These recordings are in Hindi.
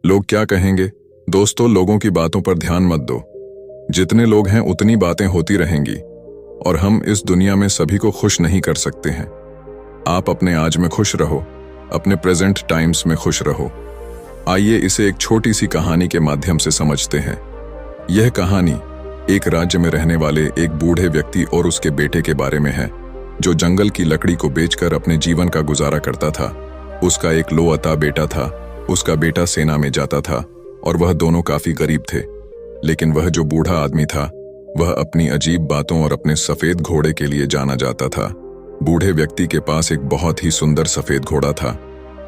लोग क्या कहेंगे? दोस्तों, लोगों की बातों पर ध्यान मत दो। जितने लोग हैं उतनी बातें होती रहेंगी और हम इस दुनिया में सभी को खुश नहीं कर सकते हैं। आप अपने आज में खुश रहो, अपने प्रेजेंट टाइम्स में खुश रहो। आइए इसे एक छोटी सी कहानी के माध्यम से समझते हैं। यह कहानी एक राज्य में रहने वाले एक बूढ़े व्यक्ति और उसके बेटे के बारे में है, जो जंगल की लकड़ी को बेचकर अपने जीवन का गुजारा करता था। उसका एक लोअता बेटा था। उसका बेटा सेना में जाता था और वह दोनों काफी गरीब थे। लेकिन वह जो बूढ़ा आदमी था, वह अपनी अजीब बातों और अपने सफेद घोड़े के लिए जाना जाता था। बूढ़े व्यक्ति के पास एक बहुत ही सुंदर सफेद घोड़ा था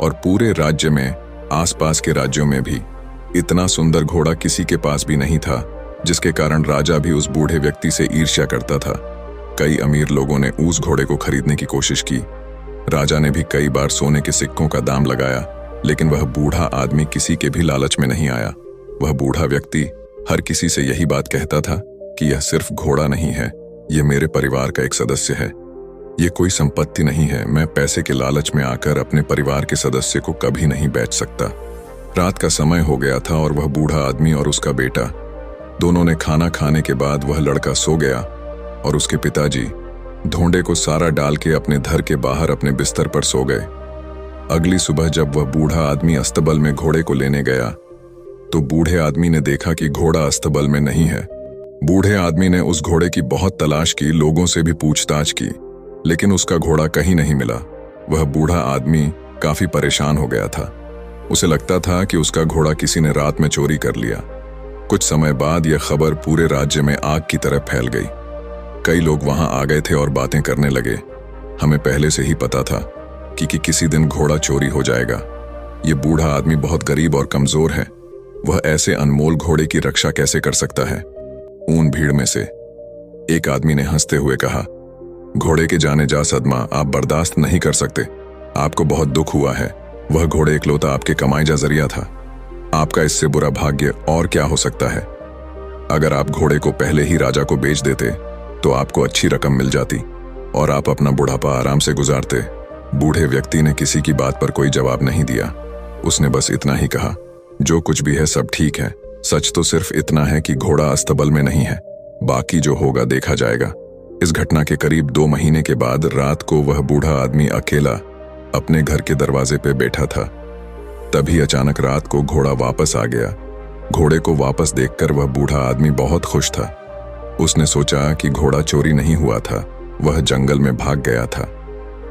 और पूरे राज्य में, आसपास के राज्यों में भी इतना सुंदर घोड़ा किसी के पास भी नहीं था, जिसके कारण राजा भी उस बूढ़े व्यक्ति से ईर्ष्या करता था। कई अमीर लोगों ने उस घोड़े को खरीदने की कोशिश की। राजा ने भी कई बार सोने के सिक्कों का दाम लगाया, लेकिन वह बूढ़ा आदमी किसी के भी लालच में नहीं आया। वह बूढ़ा व्यक्ति हर किसी से यही बात कहता था कि यह सिर्फ घोड़ा नहीं है, यह मेरे परिवार का एक सदस्य है। यह कोई संपत्ति नहीं है। मैं पैसे के लालच में आकर अपने परिवार के सदस्य को कभी नहीं बेच सकता। रात का समय हो गया था और वह बूढ़ा आदमी और उसका बेटा दोनों ने खाना खाने के बाद वह लड़का सो गया और उसके पिताजी धोंडे को सारा डाल के अपने घर के बाहर अपने बिस्तर पर सो गए। अगली सुबह जब वह बूढ़ा आदमी अस्तबल में घोड़े को लेने गया, तो बूढ़े आदमी ने देखा कि घोड़ा अस्तबल में नहीं है। बूढ़े आदमी ने उस घोड़े की बहुत तलाश की, लोगों से भी पूछताछ की, लेकिन उसका घोड़ा कहीं नहीं मिला। वह बूढ़ा आदमी काफी परेशान हो गया था। उसे लगता था कि उसका घोड़ा किसी ने रात में चोरी कर लिया। कुछ समय बाद यह खबर पूरे राज्य में आग की तरह फैल गई। कई लोग वहां आ गए थे और बातें करने लगे। हमें पहले से ही पता था कि किसी दिन घोड़ा चोरी हो जाएगा। ये बूढ़ा आदमी बहुत गरीब और कमजोर है। वह ऐसे अनमोल घोड़े की रक्षा कैसे कर सकता है? ऊन भीड़ में से एक आदमी ने हंसते हुए कहा, घोड़े के जाने जा सदमा आप बर्दाश्त नहीं कर सकते। आपको बहुत दुख हुआ है। वह घोड़े इकलौता आपके कमाई जा जरिया था। आपका इससे बुरा भाग्य और क्या हो सकता है? अगर आप घोड़े को पहले ही राजा को बेच देते तो आपको अच्छी रकम मिल जाती और आप अपना बुढ़ापा आराम से गुजारते। बूढ़े व्यक्ति ने किसी की बात पर कोई जवाब नहीं दिया। उसने बस इतना ही कहा, जो कुछ भी है सब ठीक है। सच तो सिर्फ इतना है कि घोड़ा अस्तबल में नहीं है। बाकी जो होगा देखा जाएगा। इस घटना के करीब 2 महीने के बाद रात को वह बूढ़ा आदमी अकेला अपने घर के दरवाजे पे बैठा था। तभी अचानक रात को घोड़ा वापस आ गया। घोड़े को वापस देखकर वह बूढ़ा आदमी बहुत खुश था। उसने सोचा कि घोड़ा चोरी नहीं हुआ था, वह जंगल में भाग गया था।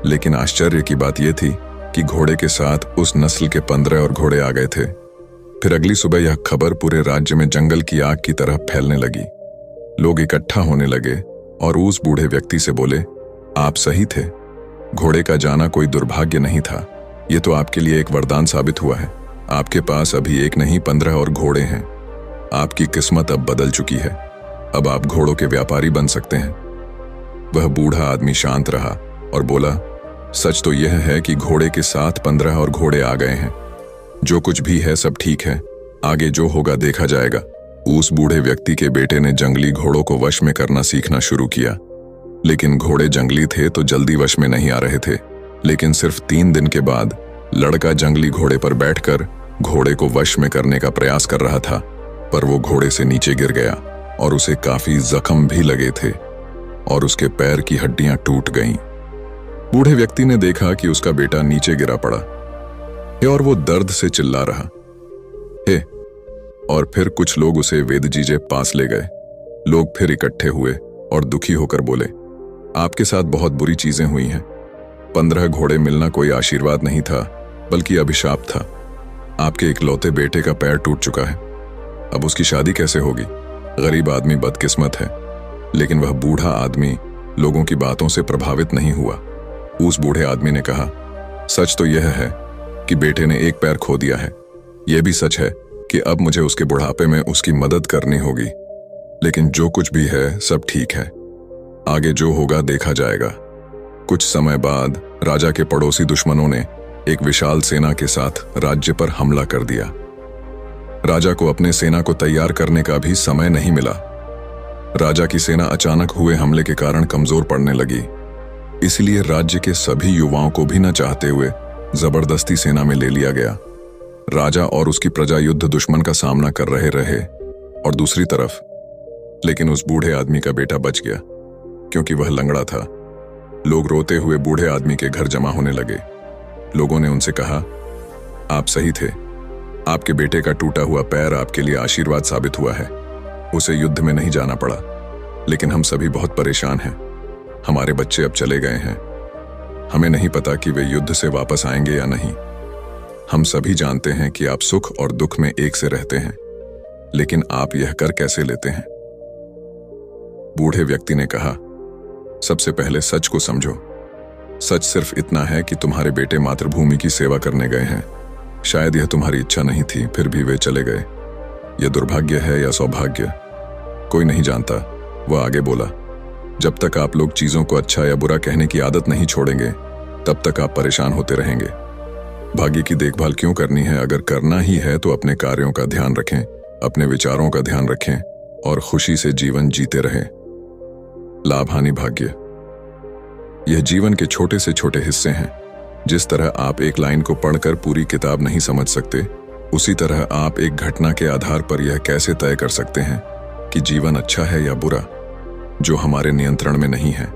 लेकिन आश्चर्य की बात यह थी कि घोड़े के साथ उस नस्ल के 15 और घोड़े आ गए थे। फिर अगली सुबह यह खबर पूरे राज्य में जंगल की आग की तरह फैलने लगी। लोग इकट्ठा होने लगे और उस बूढ़े व्यक्ति से बोले, आप सही थे। घोड़े का जाना कोई दुर्भाग्य नहीं था। यह तो आपके लिए एक वरदान साबित हुआ है। आपके पास अभी एक नहीं 15 और घोड़े हैं। आपकी किस्मत अब बदल चुकी है। अब आप घोड़ों के व्यापारी बन सकते हैं। वह बूढ़ा आदमी शांत रहा और बोला, सच तो यह है कि घोड़े के साथ 15 और घोड़े आ गए हैं। जो कुछ भी है सब ठीक है। आगे जो होगा देखा जाएगा। उस बूढ़े व्यक्ति के बेटे ने जंगली घोड़ों को वश में करना सीखना शुरू किया, लेकिन घोड़े जंगली थे तो जल्दी वश में नहीं आ रहे थे। लेकिन सिर्फ 3 दिन के बाद लड़का जंगली घोड़े पर बैठकर घोड़े को वश में करने का प्रयास कर रहा था, पर वो घोड़े से नीचे गिर गया और उसे काफी जख्म भी लगे थे और उसके पैर की हड्डियां टूट गईं। बूढ़े व्यक्ति ने देखा कि उसका बेटा नीचे गिरा पड़ा है और वो दर्द से चिल्ला रहा है। और फिर कुछ लोग उसे वेदजी के पास ले गए। लोग फिर इकट्ठे हुए और दुखी होकर बोले, आपके साथ बहुत बुरी चीजें हुई हैं। 15 घोड़े मिलना कोई आशीर्वाद नहीं था, बल्कि अभिशाप था। आपके इकलौते बेटे का पैर टूट चुका है। अब उसकी शादी कैसे होगी? गरीब आदमी बदकिस्मत है। लेकिन वह बूढ़ा आदमी लोगों की बातों से प्रभावित नहीं हुआ। उस बूढ़े आदमी ने कहा, सच तो यह है कि बेटे ने एक पैर खो दिया है। यह भी सच है कि अब मुझे उसके बुढ़ापे में उसकी मदद करनी होगी। लेकिन जो कुछ भी है सब ठीक है। आगे जो होगा देखा जाएगा। कुछ समय बाद राजा के पड़ोसी दुश्मनों ने एक विशाल सेना के साथ राज्य पर हमला कर दिया। राजा को अपने सेना को तैयार करने का भी समय नहीं मिला। राजा की सेना अचानक हुए हमले के कारण कमजोर पड़ने लगी। इसलिए राज्य के सभी युवाओं को भी न चाहते हुए जबरदस्ती सेना में ले लिया गया। राजा और उसकी प्रजा युद्ध दुश्मन का सामना कर रहे और दूसरी तरफ लेकिन उस बूढ़े आदमी का बेटा बच गया क्योंकि वह लंगड़ा था। लोग रोते हुए बूढ़े आदमी के घर जमा होने लगे। लोगों ने उनसे कहा, आप सही थे, आपके बेटे का टूटा हुआ पैर आपके लिए आशीर्वाद साबित हुआ है। उसे युद्ध में नहीं जाना पड़ा, लेकिन हम सभी बहुत परेशान हैं। हमारे बच्चे अब चले गए हैं। हमें नहीं पता कि वे युद्ध से वापस आएंगे या नहीं। हम सभी जानते हैं कि आप सुख और दुख में एक से रहते हैं, लेकिन आप यह कर कैसे लेते हैं? बूढ़े व्यक्ति ने कहा, सबसे पहले सच को समझो। सच सिर्फ इतना है कि तुम्हारे बेटे मातृभूमि की सेवा करने गए हैं। शायद यह तुम्हारी इच्छा नहीं थी, फिर भी वे चले गए। यह दुर्भाग्य है या सौभाग्य, कोई नहीं जानता। वह आगे बोला, जब तक आप लोग चीजों को अच्छा या बुरा कहने की आदत नहीं छोड़ेंगे, तब तक आप परेशान होते रहेंगे। भाग्य की देखभाल क्यों करनी है? अगर करना ही है तो अपने कार्यों का ध्यान रखें, अपने विचारों का ध्यान रखें और खुशी से जीवन जीते रहें। लाभ हानि भाग्य, यह जीवन के छोटे से छोटे हिस्से हैं। जिस तरह आप एक लाइन को पढ़कर पूरी किताब नहीं समझ सकते, उसी तरह आप एक घटना के आधार पर यह कैसे तय कर सकते हैं कि जीवन अच्छा है या बुरा। जो हमारे नियंत्रण में नहीं है,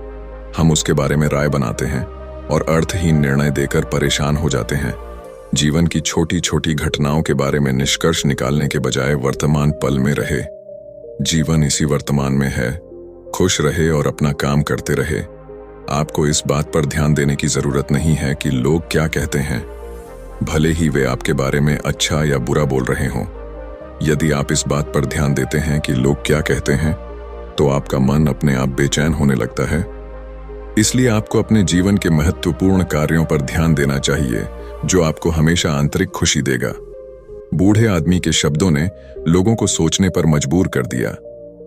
हम उसके बारे में राय बनाते हैं और अर्थहीन निर्णय देकर परेशान हो जाते हैं। जीवन की छोटी छोटी घटनाओं के बारे में निष्कर्ष निकालने के बजाय वर्तमान पल में रहे। जीवन इसी वर्तमान में है। खुश रहे और अपना काम करते रहे। आपको इस बात पर ध्यान देने की जरूरत नहीं है कि लोग क्या कहते हैं, भले ही वे आपके बारे में अच्छा या बुरा बोल रहे हों। यदि आप इस बात पर ध्यान देते हैं कि लोग क्या कहते हैं, तो आपका मन अपने आप बेचैन होने लगता है। इसलिए आपको अपने जीवन के महत्वपूर्ण कार्यों पर ध्यान देना चाहिए, जो आपको हमेशा आंतरिक खुशी देगा। बूढ़े आदमी के शब्दों ने लोगों को सोचने पर मजबूर कर दिया।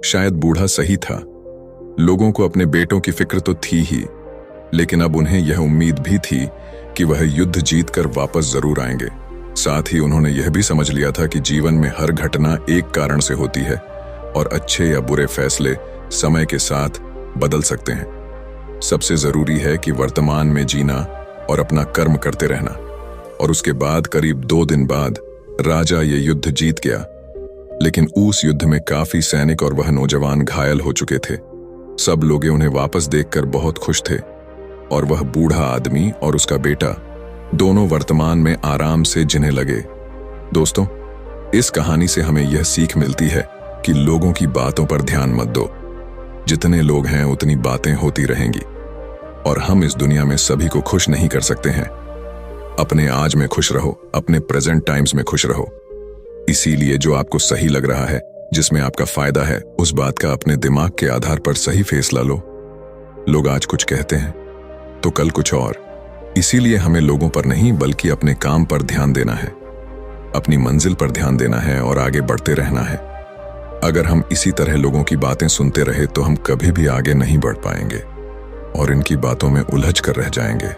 शायद बूढ़ा सही था। लोगों को अपने बेटों की फिक्र तो थी ही, लेकिन अब उन्हें यह उम्मीद भी थी कि वह युद्ध जीतकर वापस जरूर आएंगे। साथ ही उन्होंने यह भी समझ लिया था कि जीवन में हर घटना एक कारण से होती है और अच्छे या बुरे फैसले समय के साथ बदल सकते हैं। सबसे जरूरी है कि वर्तमान में जीना और अपना कर्म करते रहना। और उसके बाद करीब 2 दिन बाद राजा ये युद्ध जीत गया, लेकिन उस युद्ध में काफी सैनिक और वह नौजवान घायल हो चुके थे। सब लोग उन्हें वापस देखकर बहुत खुश थे और वह बूढ़ा आदमी और उसका बेटा दोनों वर्तमान में आराम से जीने लगे। दोस्तों, इस कहानी से हमें यह सीख मिलती है कि लोगों की बातों पर ध्यान मत दो। जितने लोग हैं उतनी बातें होती रहेंगी और हम इस दुनिया में सभी को खुश नहीं कर सकते हैं। अपने आज में खुश रहो, अपने प्रेजेंट टाइम्स में खुश रहो। इसीलिए जो आपको सही लग रहा है, जिसमें आपका फायदा है, उस बात का अपने दिमाग के आधार पर सही फैसला लो। लोग आज कुछ कहते हैं तो कल कुछ और। इसीलिए हमें लोगों पर नहीं बल्कि अपने काम पर ध्यान देना है, अपनी मंजिल पर ध्यान देना है और आगे बढ़ते रहना है। अगर हम इसी तरह लोगों की बातें सुनते रहे तो हम कभी भी आगे नहीं बढ़ पाएंगे और इनकी बातों में उलझ कर रह जाएंगे।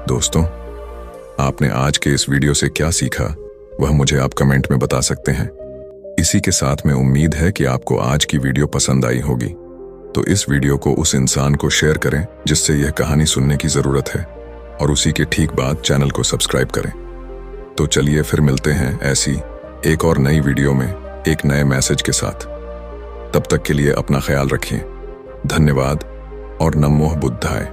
दोस्तों, आपने आज के इस वीडियो से क्या सीखा, वह मुझे आप कमेंट में बता सकते हैं। इसी के साथ में उम्मीद है कि आपको आज की वीडियो पसंद आई होगी, तो इस वीडियो को उस इंसान को शेयर करें जिससे यह कहानी सुनने की जरूरत है, और उसी के ठीक बाद चैनल को सब्सक्राइब करें। तो चलिए फिर मिलते हैं ऐसी एक और नई वीडियो में एक नए मैसेज के साथ। तब तक के लिए अपना ख्याल रखिए। धन्यवाद और नमो बुद्धाय।